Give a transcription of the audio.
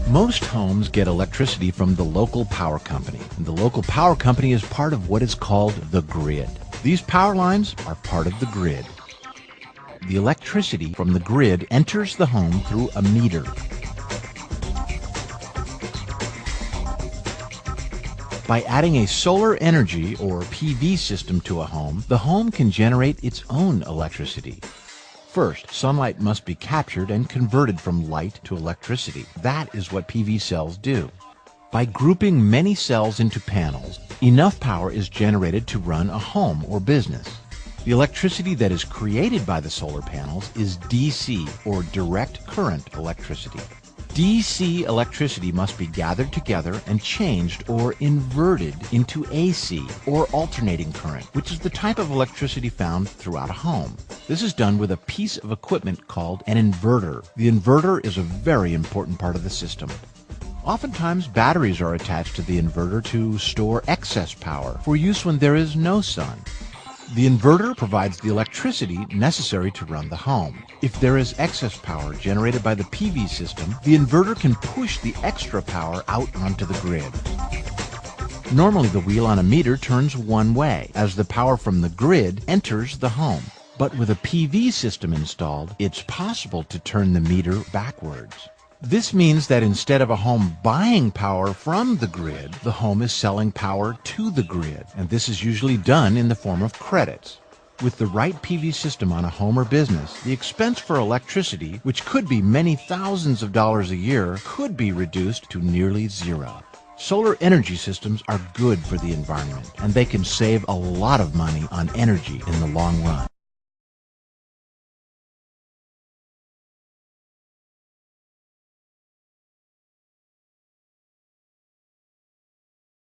Most homes get electricity from the local power company, and the local power company is part of what is called the grid. These power lines are part of the grid. The electricity from the grid enters the home through a meter. By adding a solar energy or PV system to a home, the home can generate its own electricity. First, sunlight must be captured and converted from light to electricity. That is what PV cells do. By grouping many cells into panels, enough power is generated to run a home or business. The electricity that is created by the solar panels is DC, or direct current electricity. DC electricity must be gathered together and changed or inverted into AC, or alternating current, which is the type of electricity found throughout a home. This is done with a piece of equipment called an inverter. The inverter is a very important part of the system. Oftentimes, batteries are attached to the inverter to store excess power for use when there is no sun. The inverter provides the electricity necessary to run the home. If there is excess power generated by the PV system, the inverter can push the extra power out onto the grid. Normally, the wheel on a meter turns one way as the power from the grid enters the home. But with a PV system installed, it's possible to turn the meter backwards. This means that instead of a home buying power from the grid, the home is selling power to the grid, and this is usually done in the form of credits. With the right PV system on a home or business, the expense for electricity, which could be many thousands of dollars a year, could be reduced to nearly zero. Solar energy systems are good for the environment, and they can save a lot of money on energy in the long run.